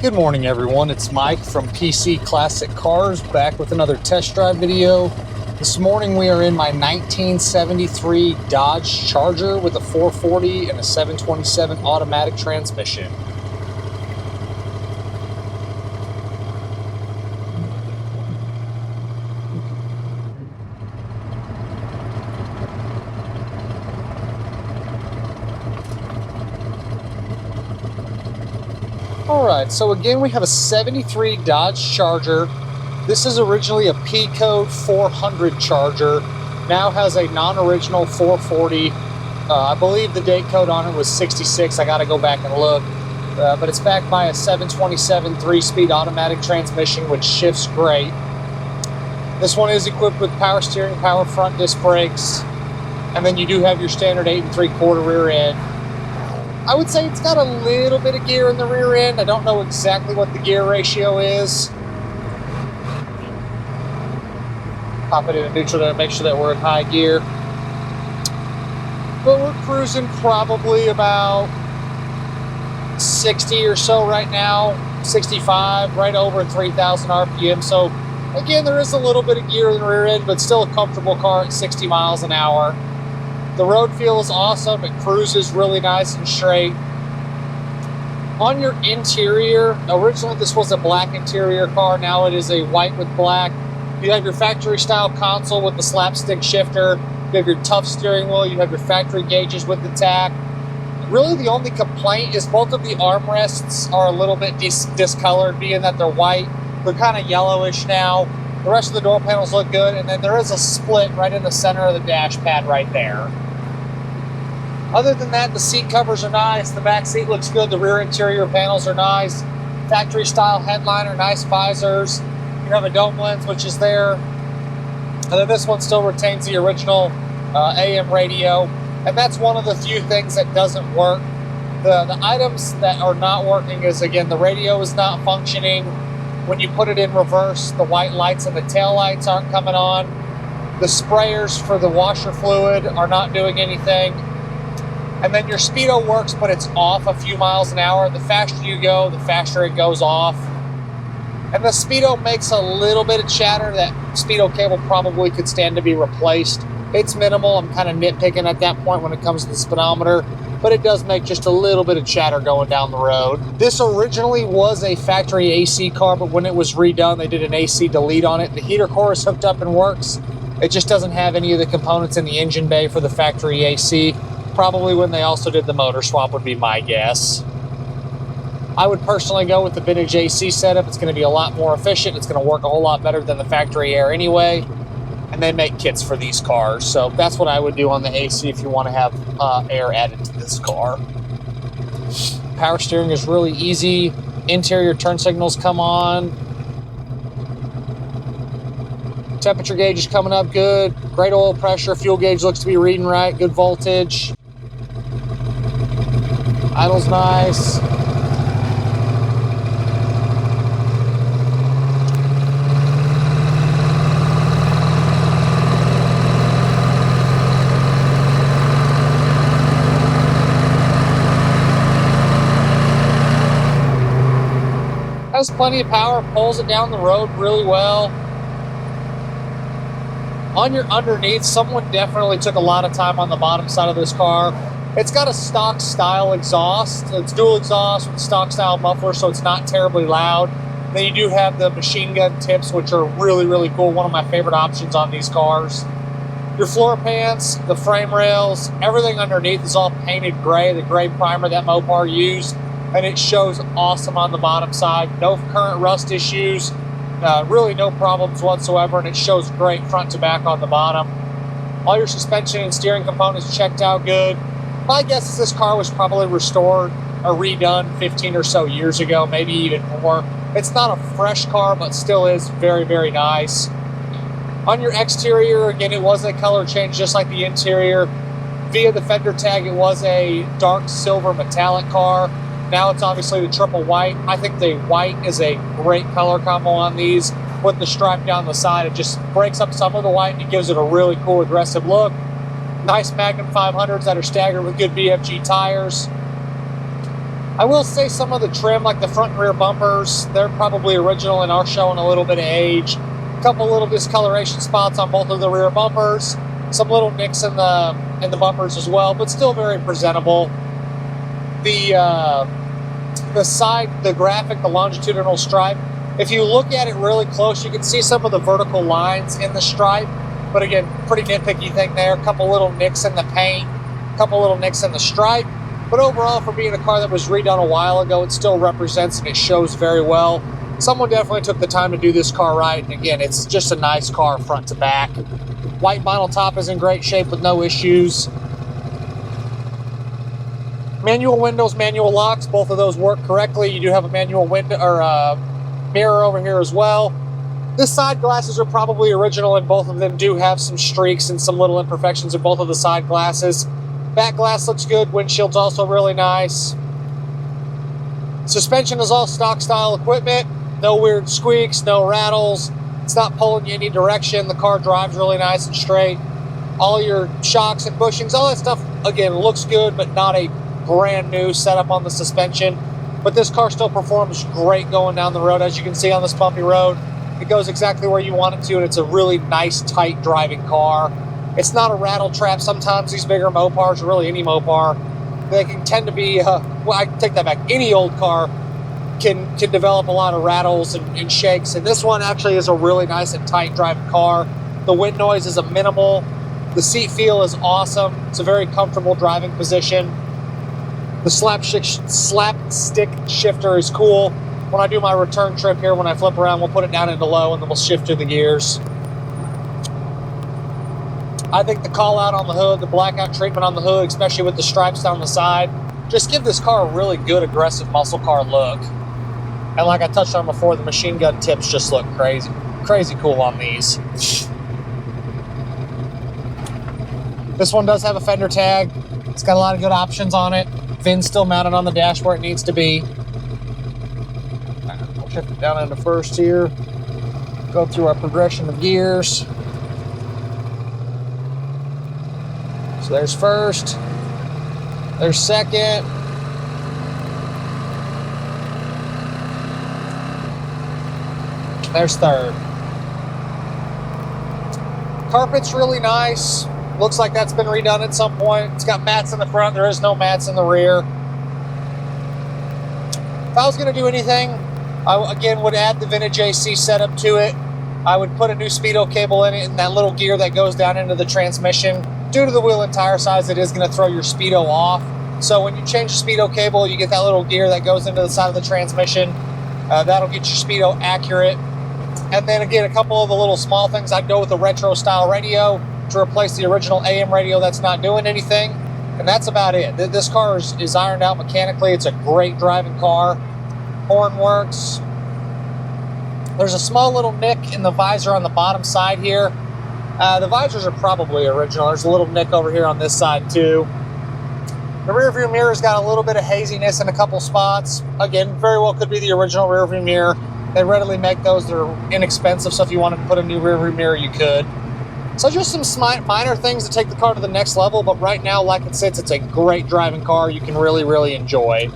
Good morning, everyone. It's Mike from PC Classic Cars, back with another test drive video. This morning we are in my 1973 Dodge Charger with a 440 and a 727 automatic transmission. Alright, so again we have a 73 Dodge Charger. This is originally a P-code 400 Charger, now has a non-original 440. I believe the date code on it was 66, I gotta go back and look. But it's backed by a 727 3-speed automatic transmission, which shifts great. This one is equipped with power steering, power front disc brakes, and then you do have your standard 8 3/4 rear end. I would say it's got a little bit of gear in the rear end. I don't know exactly what the gear ratio is. Pop it into neutral to make sure that we're in high gear. But we're cruising probably about 60 or so right now, 65, right over 3,000 RPM. So again, there is a little bit of gear in the rear end, but still a comfortable car at 60 miles an hour. The road feel is awesome. It cruises really nice and straight. On your interior, originally this was a black interior car. Now it is a white with black. You have your factory style console with the slapstick shifter. You have your tough steering wheel. You have your factory gauges with the tach. Really the only complaint is both of the armrests are a little bit discolored, being that they're white. They're kind of yellowish now. The rest of the door panels look good. And then there is a split right in the center of the dash pad right there. Other than that, the seat covers are nice. The back seat looks good. The rear interior panels are nice. Factory style headliner, nice visors. You have a dome lens, which is there. And then this one still retains the original AM radio. And that's one of the few things that doesn't work. The items that are not working is, again, the radio is not functioning. When you put it in reverse, the white lights and the tail lights aren't coming on. The sprayers for the washer fluid are not doing anything. And then your speedo works, but it's off a few miles an hour. The faster you go, the faster it goes off. And the speedo makes a little bit of chatter. That speedo cable probably could stand to be replaced. It's minimal. I'm kind of nitpicking at that point when it comes to the speedometer, but it does make just a little bit of chatter going down the road. This originally was a factory AC car, but when it was redone, they did an AC delete on it. The heater core is hooked up and works. It just doesn't have any of the components in the engine bay for the factory AC. Probably when they also did the motor swap would be my guess. I would personally go with the vintage AC setup. It's going to be a lot more efficient. It's going to work a whole lot better than the factory air anyway. And they make kits for these cars. So that's what I would do on the AC if you want to have air added to this car. Power steering is really easy. Interior turn signals come on. Temperature gauge is coming up good. Great oil pressure. Fuel gauge looks to be reading right. Good voltage. Idle's nice. Has plenty of power, pulls it down the road really well. On your underneath, someone definitely took a lot of time on the bottom side of this car. It's got a stock style exhaust. It's dual exhaust with stock style muffler, so it's not terribly loud. Then you do have the machine gun tips, which are really, really cool. One of my favorite options on these cars. Your floor pans, the frame rails, everything underneath is all painted gray, the gray primer that Mopar used, and it shows awesome on the bottom side. No current rust issues, really no problems whatsoever, and it shows great front to back on the bottom. All your suspension and steering components checked out good. My guess is this car was probably restored or redone 15 or so years ago, maybe even more. It's not a fresh car, but still is very, very nice. On your exterior, again, it was a color change just like the interior. Via the fender tag, it was a dark silver metallic car. Now it's obviously the triple white. I think the white is a great color combo on these. With the stripe down the side, it just breaks up some of the white and it gives it a really cool, aggressive look. Nice Magnum 500s that are staggered with good BFG tires. I will say some of the trim, like the front and rear bumpers, they're probably original and are showing a little bit of age. A couple little discoloration spots on both of the rear bumpers. Some little nicks in the bumpers as well, but still very presentable. The side, the graphic, the longitudinal stripe, if you look at it really close, you can see some of the vertical lines in the stripe. But again, pretty nitpicky thing there. A couple little nicks in the paint, a couple little nicks in the stripe. But overall, for being a car that was redone a while ago, it still represents and it shows very well. Someone definitely took the time to do this car right. And again, it's just a nice car front to back. White vinyl top is in great shape with no issues. Manual windows, manual locks, both of those work correctly. You do have a manual window or mirror over here as well. The side glasses are probably original, and both of them do have some streaks and some little imperfections in both of the side glasses. Back glass looks good. Windshield's also really nice. Suspension is all stock style equipment. No weird squeaks, no rattles. It's not pulling you any direction. The car drives really nice and straight. All your shocks and bushings, all that stuff, again, looks good, but not a brand new setup on the suspension. But this car still performs great going down the road. As you can see on this bumpy road, it goes exactly where you want it to, and it's a really nice, tight driving car. It's not a rattle trap. Sometimes these bigger Mopars, or really any Mopar, they can tend to be, well, I take that back, any old car can develop a lot of rattles and shakes, and this one actually is a really nice and tight driving car. The wind noise is a minimal. The seat feel is awesome. It's a very comfortable driving position. The slap stick shifter is cool. When I do my return trip here, when I flip around, we'll put it down into low and then we'll shift through the gears. I think the call out on the hood, the blackout treatment on the hood, especially with the stripes down the side, just give this car a really good aggressive muscle car look. And like I touched on before, the machine gun tips just look crazy cool on these. This one does have a fender tag. It's got a lot of good options on it. Fin's still mounted on the dash where it needs to be. We'll shift it down into first here. Go through our progression of gears. So there's first. There's second. There's third. Carpet's really nice. Looks like that's been redone at some point. It's got mats in the front. There is no mats in the rear. If I was going to do anything, I, again, would add the vintage AC setup to it. I would put a new speedo cable in it and that little gear that goes down into the transmission. Due to the wheel and tire size, it is going to throw your speedo off. So when you change the speedo cable, you get that little gear that goes into the side of the transmission. That'll get your speedo accurate. And then again, a couple of the little small things. I'd go with a retro style radio to replace the original AM radio that's not doing anything. And that's about it. This car is ironed out mechanically. It's a great driving car. Horn works. There's a small little nick in the visor on the bottom side here. The visors are probably original. There's a little nick over here on this side too. The rear view mirror's got a little bit of haziness in a couple spots. Again, very well could be the original rear view mirror. They readily make those. They're inexpensive, so if you wanted to put a new rear view mirror, you could. So just some minor things to take the car to the next level, but right now, like it sits, it's a great driving car you can really, really enjoy.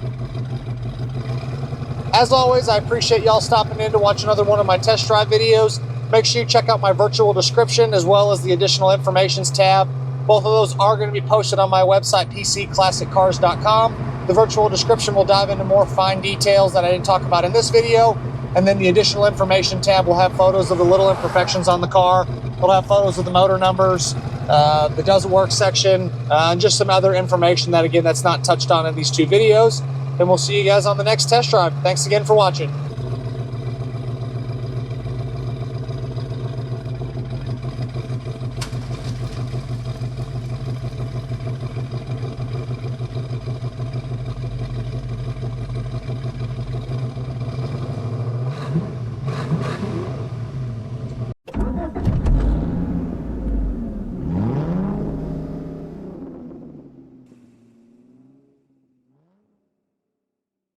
As always, I appreciate y'all stopping in to watch another one of my test drive videos. Make sure you check out my virtual description as well as the additional informations tab. Both of those are going to be posted on my website, pcclassiccars.com. The virtual description will dive into more fine details that I didn't talk about in this video. And then the additional information tab will have photos of the little imperfections on the car. We'll have photos of the motor numbers, the doesn't work section, and just some other information that, again, that's not touched on in these two videos. And we'll see you guys on the next test drive. Thanks again for watching.